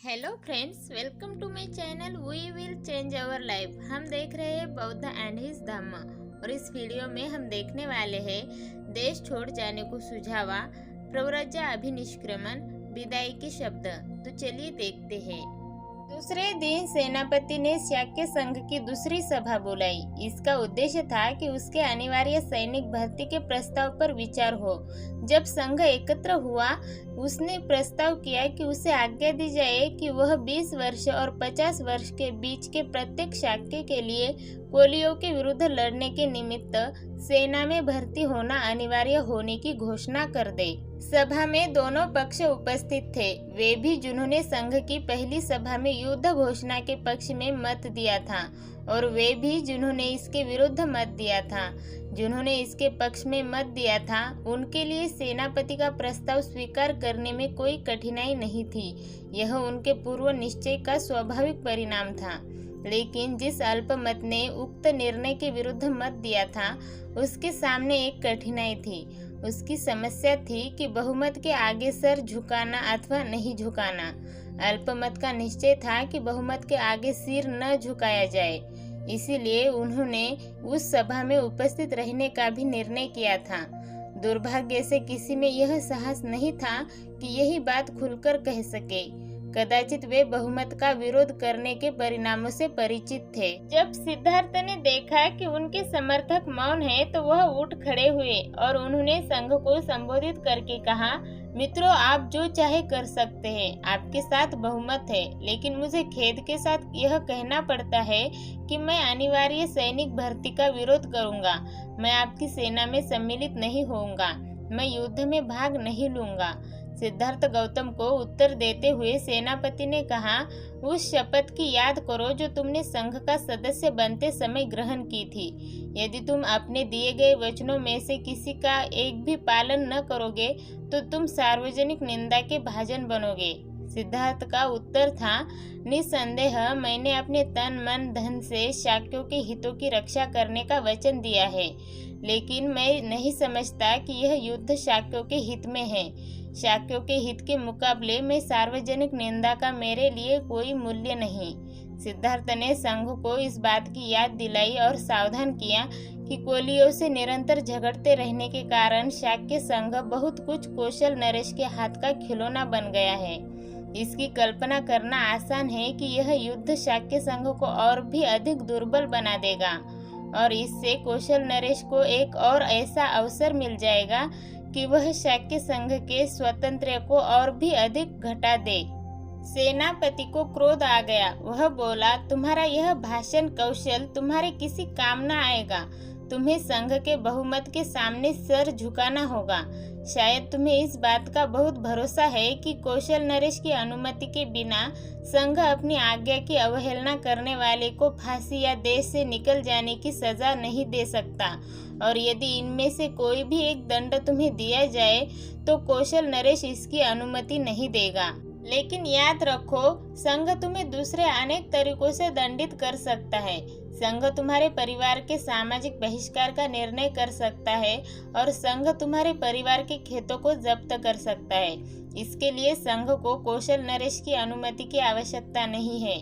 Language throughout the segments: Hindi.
Hello friends, welcome to my channel we will change our life. हम देख रहे हैं बौद्ध एंड हिज धम्म और इस वीडियो में हम देखने वाले हैं देश छोड़ जाने को सुझावा, प्रव्रजा अभिनिष्क्रमण, विदाई के शब्द। तो चलिए देखते हैं। दूसरे दिन सेनापति ने शाक्य संघ की दूसरी सभा बुलाई। इसका उद्देश्य था कि उसके अनिवार्य सैनिक भर्ती के प्रस्ताव पर विचार हो। जब संघ एकत्र हुआ, उसने प्रस्ताव किया कि उसे आज्ञा दी जाए कि वह 20 वर्ष और 50 वर्ष के बीच के प्रत्येक शाक्य के लिए कोलियों के विरुद्ध लड़ने के निमित्त सेना में भर्ती होना अनिवार्य होने की घोषणा कर दे। सभा में दोनों पक्ष उपस्थित थे, वे भी जिन्होंने संघ की पहली सभा में युद्ध घोषणा के पक्ष में मत दिया था और वे भी जिन्होंने इसके विरुद्ध मत दिया था। जिन्होंने इसके पक्ष में मत दिया था, उनके लिए सेनापति का प्रस्ताव स्वीकार करने में कोई कठिनाई नहीं थी। यह उनके पूर्व निश्चय का स्वाभाविक परिणाम था। लेकिन जिस अल्पमत ने उक्त निर्णय के विरुद्ध मत दिया था, उसके सामने एक कठिनाई थी। उसकी समस्या थी कि बहुमत के आगे सर झुकाना अथवा नहीं झुकाना। अल्पमत का निश्चय था कि बहुमत के आगे सिर न झुकाया जाए। इसीलिए उन्होंने उस सभा में उपस्थित रहने का भी निर्णय किया था। दुर्भाग्य से किसी में यह साहस नहीं था कि यही बात खुलकर कह सके। कदाचित वे बहुमत का विरोध करने के परिणामों से परिचित थे। जब सिद्धार्थ ने देखा कि उनके समर्थक मौन हैं, तो वह उठ खड़े हुए और उन्होंने संघ को संबोधित करके कहा, मित्रों, आप जो चाहे कर सकते हैं, आपके साथ बहुमत है, लेकिन मुझे खेद के साथ यह कहना पड़ता है कि मैं अनिवार्य सैनिक भर्ती का विरोध करूंगा। मैं आपकी सेना में सम्मिलित नहीं होऊंगा। मैं युद्ध में भाग नहीं लूंगा। सिद्धार्थ गौतम को उत्तर देते हुए सेनापति ने कहा, उस शपथ की याद करो जो तुमने संघ का सदस्य बनते समय ग्रहण की थी। यदि तुम अपने दिए गए वचनों में से किसी का एक भी पालन न करोगे तो तुम सार्वजनिक निंदा के भाजन बनोगे। सिद्धार्थ का उत्तर था, निसंदेह मैंने अपने तन मन धन से शाक्यों के हितों की रक्षा करने का वचन दिया है, लेकिन मैं नहीं समझता कि यह युद्ध शाक्यों के हित में है। शाक्यों के हित के मुकाबले में सार्वजनिक निंदा का मेरे लिए कोई मूल्य नहीं। सिद्धार्थ ने संघ को इस बात की याद दिलाई और सावधान किया कि कोलियों से निरंतर झगड़ते रहने के कारण शाक्य संघ बहुत कुछ कौशल नरेश के हाथ का खिलौना बन गया है। इसकी कल्पना करना आसान है कि यह युद्ध शाक्य संघ को और भी अधिक दुर्बल बना देगा और इससे कौशल नरेश को एक और ऐसा अवसर मिल जाएगा कि वह शाक्य संघ के स्वातंत्र्य को और भी अधिक घटा दे। सेनापति को क्रोध आ गया। वह बोला, तुम्हारा यह भाषण कौशल तुम्हारे किसी काम न आएगा। तुम्हें संघ के बहुमत के सामने सर झुकाना होगा। शायद तुम्हें इस बात का बहुत भरोसा है कि कौशल नरेश की अनुमति के बिना संघ अपनी आज्ञा की अवहेलना करने वाले को फांसी या देश से निकल जाने की सजा नहीं दे सकता, और यदि इनमें से कोई भी एक दंड तुम्हें दिया जाए तो कौशल नरेश इसकी अनुमति नहीं देगा। लेकिन याद रखो, संघ तुम्हें दूसरे अनेक तरीकों से दंडित कर सकता है। संघ तुम्हारे परिवार के सामाजिक बहिष्कार का निर्णय कर सकता है और संघ तुम्हारे परिवार के खेतों को जब्त कर सकता है। इसके लिए संघ को कौशल नरेश की अनुमति की आवश्यकता नहीं है।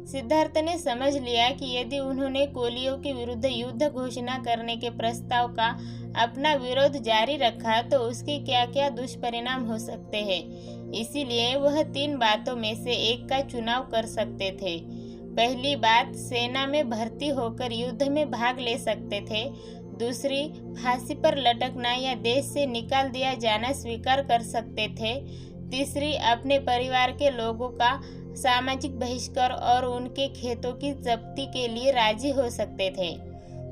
सिद्धार्थ ने समझ लिया कि यदि उन्होंने कोलियों के विरुद्ध युद्ध घोषणा करने के प्रस्ताव का अपना विरोध जारी रखा तो उसके क्या क्या दुष्परिणाम हो सकते हैं। इसीलिए वह 3 बातों में से एक का चुनाव कर सकते थे। पहली बात, सेना में भर्ती होकर युद्ध में भाग ले सकते थे। दूसरी, फांसी पर लटकना या देश से निकाल दिया जाना स्वीकार कर सकते थे। तीसरी, अपने परिवार के लोगों का सामाजिक बहिष्कार और उनके खेतों की जब्ती के लिए राजी हो सकते थे।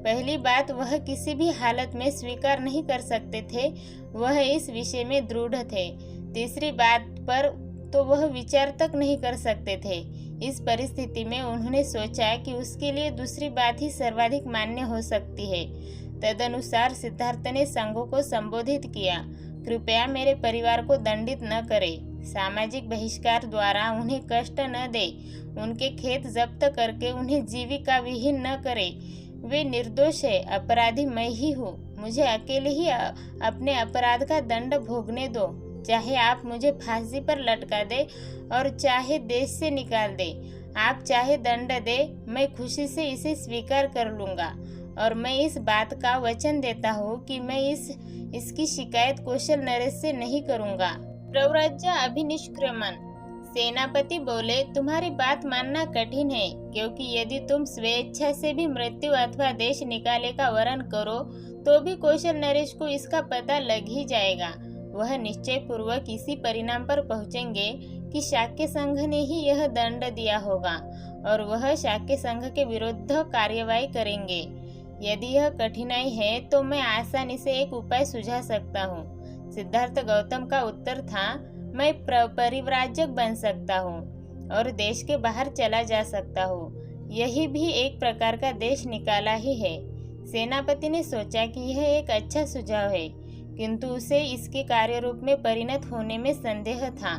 पहली बात वह किसी भी हालत में स्वीकार नहीं कर सकते थे, वह इस विषय में दृढ़ थे। तीसरी बात पर तो वह विचार तक नहीं कर सकते थे। इस परिस्थिति में उन्होंने सोचा कि उसके लिए दूसरी बात ही सर्वाधिक मान्य हो सकती है। तदनुसार सिद्धार्थ ने संघ को संबोधित किया, कृपया मेरे परिवार को दंडित न करें। सामाजिक बहिष्कार द्वारा उन्हें कष्ट न दे। उनके खेत जब्त करके उन्हें जीविका विहीन न करे। वे निर्दोष है, अपराधी मैं ही हूँ। मुझे अकेले ही अपने अपराध का दंड भोगने दो। चाहे आप मुझे फांसी पर लटका दे और चाहे देश से निकाल दे, आप चाहे दंड दे, मैं खुशी से इसे स्वीकार कर लूँगा। और मैं इस बात का वचन देता हूँ कि मैं इसकी शिकायत कौशल नरेश से नहीं करूँगा। प्रव्रज्य अभिनिष्क्रमण। सेनापति बोले, तुम्हारी बात मानना कठिन है, क्योंकि यदि तुम स्वेच्छा से भी मृत्यु अथवा देश निकाले का वरण करो तो भी कौशल नरेश को इसका पता लग ही जाएगा। वह निश्चय पूर्वक इसी परिणाम पर पहुंचेंगे कि शाक्य संघ ने ही यह दंड दिया होगा और वह शाक्य संघ के विरुद्ध कार्यवाही करेंगे। यदि यह कठिनाई है तो मैं आसानी से एक उपाय सुझा सकता हूँ। सिद्धार्थ गौतम का उत्तर था, मैं परिव्राजक बन सकता हूँ और देश के बाहर चला जा सकता हूँ। यही भी एक प्रकार का देश निकाला ही है। सेनापति ने सोचा कि यह एक अच्छा सुझाव है, किंतु उसे इसके कार्य रूप में परिणत होने में संदेह था।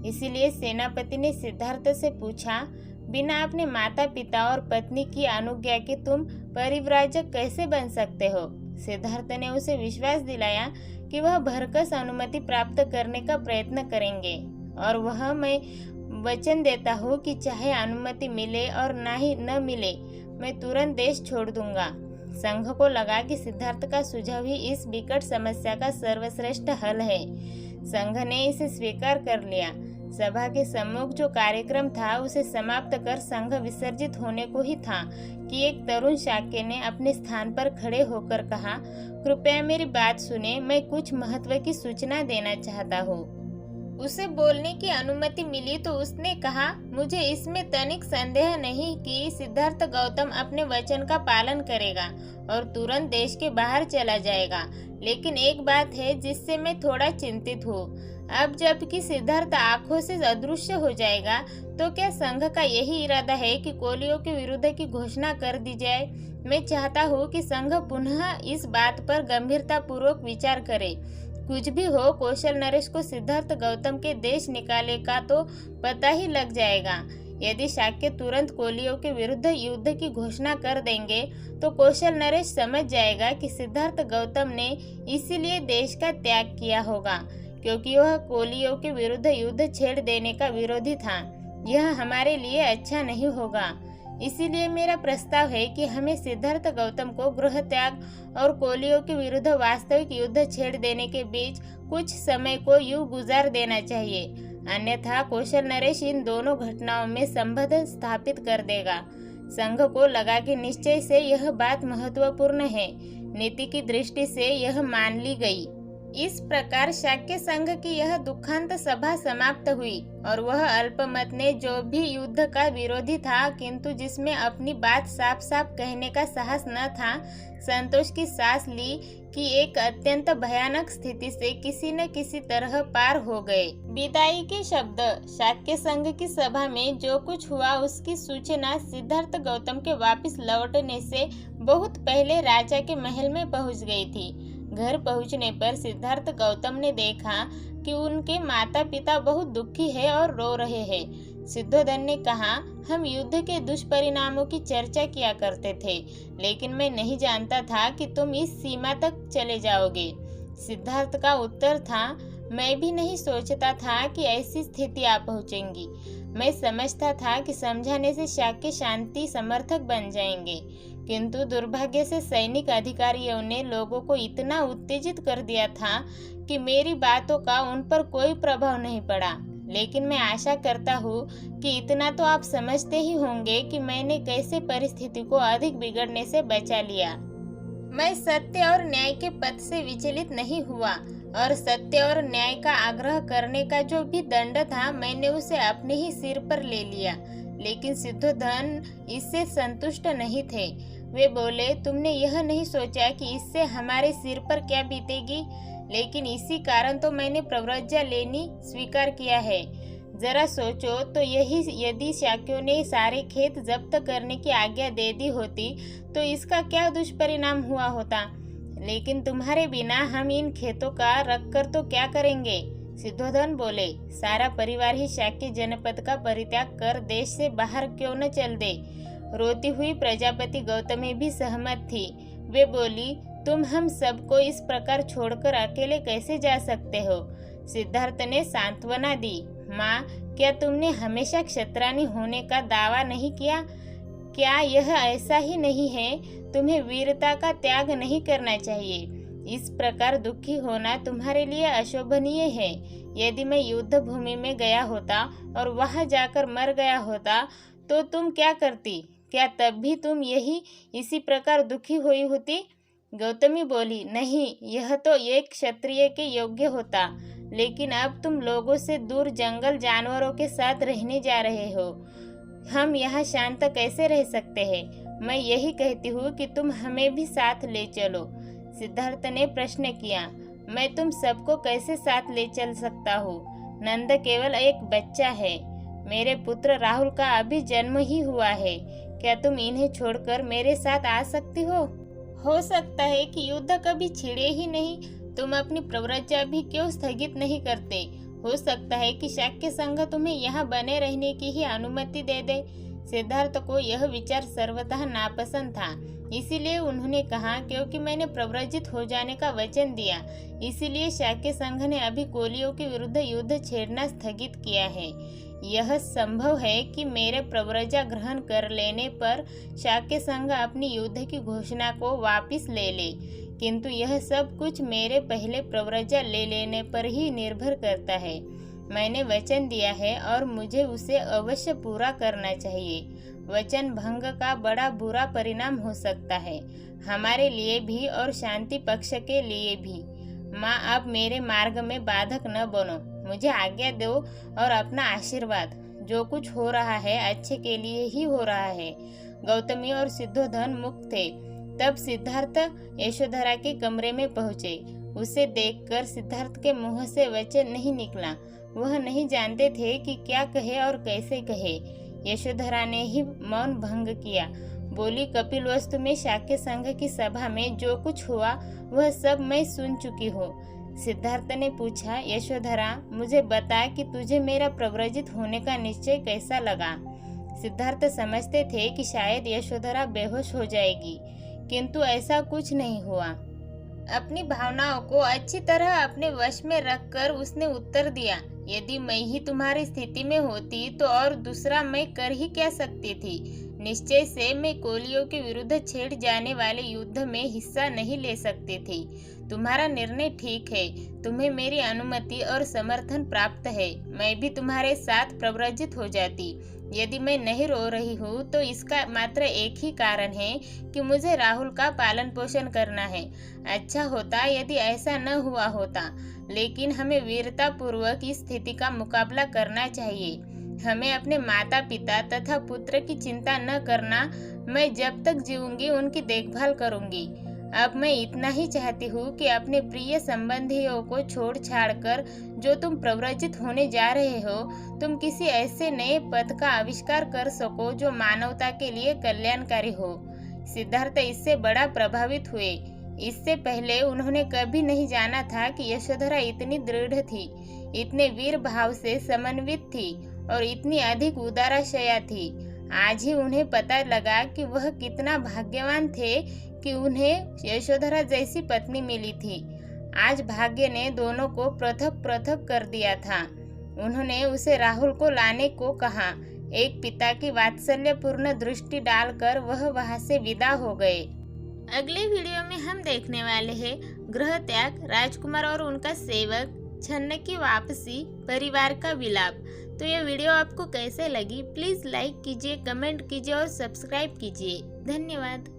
इसीलिए सेनापति ने सिद्धार्थ से पूछा, बिना अपने माता पिता और पत्नी की अनुज्ञा के तुम परिव्राजक कैसे बन सकते हो? सिद्धार्थ ने उसे विश्वास दिलाया कि वह भरकस अनुमति प्राप्त करने का प्रयत्न करेंगे और वह मैं वचन देता हूँ कि चाहे अनुमति मिले और न मिले, मैं तुरंत देश छोड़ दूंगा। संघ को लगा कि सिद्धार्थ का सुझाव ही इस विकट समस्या का सर्वश्रेष्ठ हल है। संघ ने इसे स्वीकार कर लिया। सभा के सम्मुख जो कार्यक्रम था उसे समाप्त कर संघ विसर्जित होने को ही था कि एक तरुण शाक्य ने अपने स्थान पर खड़े होकर कहा, कृपया मेरी बात सुने, मैं कुछ महत्व की सूचना देना चाहता हूँ। उसे बोलने की अनुमति मिली तो उसने कहा, मुझे इसमें तनिक संदेह नहीं कि सिद्धार्थ गौतम अपने वचन का पालन करेगा और तुरंत देश के बाहर चला जाएगा। लेकिन एक बात है जिससे मैं थोड़ा चिंतित हूँ। अब जबकि सिद्धार्थ आंखों से अदृश्य हो जाएगा तो क्या संघ का यही इरादा है कि कोलियों के विरुद्ध की घोषणा कर दी जाए? मैं चाहता हूँ कि संघ पुनः इस बात पर गंभीरता पूर्वक विचार करे। कुछ भी हो, कौशल नरेश को सिद्धार्थ गौतम के देश निकाले का तो पता ही लग जाएगा। यदि शाक्य तुरंत कोलियों के विरुद्ध युद्ध की घोषणा कर देंगे तो कौशल नरेश समझ जाएगा कि सिद्धार्थ गौतम ने इसीलिए देश का त्याग किया होगा, क्योंकि वह कोलियों के विरुद्ध युद्ध छेड़ देने का विरोधी था। यह हमारे लिए अच्छा नहीं होगा। इसीलिए मेरा प्रस्ताव है कि हमें सिद्धार्थ गौतम को गृह त्याग और कोलियों के विरुद्ध वास्तविक युद्ध छेड़ देने के बीच कुछ समय को यूं गुजार देना चाहिए, अन्यथा कौशल नरेश इन दोनों घटनाओं में संबंध स्थापित कर देगा। संघ को लगा कि निश्चय से यह बात महत्वपूर्ण है। नीति की दृष्टि से यह मान ली गई। इस प्रकार शाक्य संघ की यह दुखांत सभा समाप्त हुई और वह अल्पमत ने, जो भी युद्ध का विरोधी था किंतु जिसमें अपनी बात साफ साफ कहने का साहस न था, संतोष की सांस ली कि एक अत्यंत भयानक स्थिति से किसी न किसी तरह पार हो गए। विदाई के शब्द। शाक्य संघ की सभा में जो कुछ हुआ उसकी सूचना सिद्धार्थ गौतम के वापस लौटने से बहुत पहले राजा के महल में पहुंच गई थी। घर पहुंचने पर सिद्धार्थ गौतम ने देखा कि उनके माता पिता बहुत दुखी है और रो रहे हैं। सिद्धोधन ने कहा, हम युद्ध के दुष्परिणामों की चर्चा किया करते थे, लेकिन मैं नहीं जानता था कि तुम इस सीमा तक चले जाओगे। सिद्धार्थ का उत्तर था, मैं भी नहीं सोचता था कि ऐसी स्थिति आ पहुंचेंगी। मैं समझता था कि समझाने से शाक्य शांति समर्थक बन जाएंगे, किंतु दुर्भाग्य से सैनिक अधिकारियों ने लोगों को इतना उत्तेजित कर दिया था कि मेरी बातों का उन पर कोई प्रभाव नहीं पड़ा। लेकिन मैं आशा करता हूँ कि इतना तो आप समझते ही होंगे कि मैंने कैसे परिस्थिति को अधिक बिगड़ने से बचा लिया। मैं सत्य और न्याय के पथ से विचलित नहीं हुआ और सत्य और न्याय का आग्रह करने का जो भी दंड था मैंने उसे अपने ही सिर पर ले लिया। लेकिन सिद्धोधन इससे संतुष्ट नहीं थे। वे बोले, तुमने यह नहीं सोचा कि इससे हमारे सिर पर क्या बीतेगी? लेकिन इसी कारण तो मैंने प्रव्रज्या लेनी स्वीकार किया है। जरा सोचो तो यदि शाक्यों ने सारे खेत जब्त करने की आज्ञा दे दी होती तो इसका क्या दुष्परिणाम हुआ होता। लेकिन तुम्हारे बिना हम इन खेतों का रख कर तो क्या करेंगे? सिद्धोधन बोले, सारा परिवार ही शाक्य जनपद का परित्याग कर देश से बाहर क्यों न चल दे। रोती हुई प्रजापति गौतमी भी सहमत थी। वे बोली, तुम हम सबको इस प्रकार छोड़कर अकेले कैसे जा सकते हो? सिद्धार्थ ने सांत्वना दी। माँ, क्या तुमने हमेशा क्षत्ररानी होने का दावा नहीं किया? क्या यह ऐसा ही नहीं है? तुम्हें वीरता का त्याग नहीं करना चाहिए। इस प्रकार दुखी होना तुम्हारे लिए अशोभनीय है। यदि मैं युद्ध भूमि में गया होता और वहां जाकर मर गया होता तो तुम क्या करती? क्या तब भी तुम इसी प्रकार दुखी हुई होती? गौतमी बोली, नहीं, यह तो एक क्षत्रिय के योग्य होता, लेकिन अब तुम लोगों से दूर जंगल जानवरों के साथ रहने जा रहे हो। हम यहाँ शांत कैसे रह सकते हैं? मैं यही कहती हूँ कि तुम हमें भी साथ ले चलो। सिद्धार्थ ने प्रश्न किया। मैं तुम सबको कैसे साथ ले चल सकता हूँ? नंद केवल एक बच्चा है। मेरे पुत्र राहुल का अभी जन्म ही हुआ है। क्या तुम इन्हें छोड़कर मेरे साथ आ सकती हो? हो सकता है कि युद्ध कभी छिड़े ही नहीं। तुम अपनी प्रव्रजा भी क्यों स्थगित नहीं करते? हो सकता है कि शाक्य संघ तुम्हें यहाँ बने रहने की ही अनुमति दे दे। सिद्धार्थ को यह विचार सर्वतः नापसंद था। इसीलिए उन्होंने कहा, क्योंकि मैंने प्रव्रजित हो जाने का वचन दिया, इसीलिए शाक्य संघ ने अभी कोलियों के विरुद्ध युद्ध छेड़ना स्थगित किया है। यह संभव है कि मेरे प्रव्रजा ग्रहण कर लेने पर शाक्य संघ अपनी युद्ध की घोषणा को वापस ले ले, किंतु यह सब कुछ मेरे पहले प्रव्रजा ले लेने पर ही निर्भर करता है। मैंने वचन दिया है और मुझे उसे अवश्य पूरा करना चाहिए। वचन भंग का बड़ा बुरा परिणाम हो सकता है, हमारे लिए भी और शांति पक्ष के लिए भी। माँ, अब मेरे मार्ग में बाधक न बनो। मुझे आज्ञा दो और अपना आशीर्वाद। जो कुछ हो रहा है अच्छे के लिए ही हो रहा है। गौतमी और सिद्धोधन मुक्त थे। तब सिद्धार्थ यशोधरा के कमरे में पहुंचे। उसे देखकर सिद्धार्थ के मुंह से वचन नहीं निकला। वह नहीं जानते थे कि क्या कहे और कैसे कहे। यशोधरा ने ही मौन भंग किया। बोली, कपिलवस्तु में शाक्य संघ की सभा में जो कुछ हुआ वह सब मैं सुन चुकी हूँ। सिद्धार्थ ने पूछा, यशोधरा, मुझे बता कि तुझे मेरा प्रव्रजित होने का निश्चय कैसा लगा? सिद्धार्थ समझते थे कि शायद यशोधरा बेहोश हो जाएगी, किंतु ऐसा कुछ नहीं हुआ। अपनी भावनाओं को अच्छी तरह अपने वश में रखकर उसने उत्तर दिया, यदि मैं ही तुम्हारी स्थिति में होती तो और दूसरा मैं कर ही क्या सकती थी। निश्चय से मैं कोलियों के विरुद्ध छेड़ जाने वाले युद्ध में हिस्सा नहीं ले सकती थी। तुम्हारा निर्णय ठीक है। तुम्हें मेरी अनुमति और समर्थन प्राप्त है। मैं भी तुम्हारे साथ प्रव्रजित हो जाती। यदि मैं नहीं रो रही हूँ तो इसका मात्र एक ही कारण है कि मुझे राहुल का पालन पोषण करना है। अच्छा होता यदि ऐसा न हुआ होता, लेकिन हमें वीरता पूर्वक इस स्थिति का मुकाबला करना चाहिए। हमें अपने माता पिता तथा पुत्र की चिंता न करना। मैं जब तक जीऊंगी उनकी देखभाल करूंगी। अब मैं इतना ही चाहती हूँ कि अपने प्रिय संबंधियों को छोड़ छाड़ कर जो तुम प्रव्रजित होने जा रहे हो, तुम किसी ऐसे नए पथ का आविष्कार कर सको जो मानवता के लिए कल्याणकारी हो। सिद्धार्थ इससे बड़ा प्रभावित हुए। इससे पहले उन्होंने कभी नहीं जाना था कि यशोधरा इतनी दृढ़ थी, इतने वीर भाव से समन्वित थी और इतनी अधिक उदाराशया थी। आज ही उन्हें पता लगा कि वह कितना भाग्यवान थे कि उन्हें यशोधरा जैसी पत्नी मिली थी। आज भाग्य ने दोनों को पृथक पृथक कर दिया था। उन्होंने उसे राहुल को लाने को कहा। एक पिता की वात्सल्यपूर्ण दृष्टि डालकर वह वहां से विदा हो गए। अगले वीडियो में हम देखने वाले हैं गृह त्याग, राजकुमार और उनका सेवक, छन्न की वापसी, परिवार का विलाप। तो यह वीडियो आपको कैसे लगी? प्लीज़ लाइक कीजिए, कमेंट कीजिए और सब्सक्राइब कीजिए। धन्यवाद।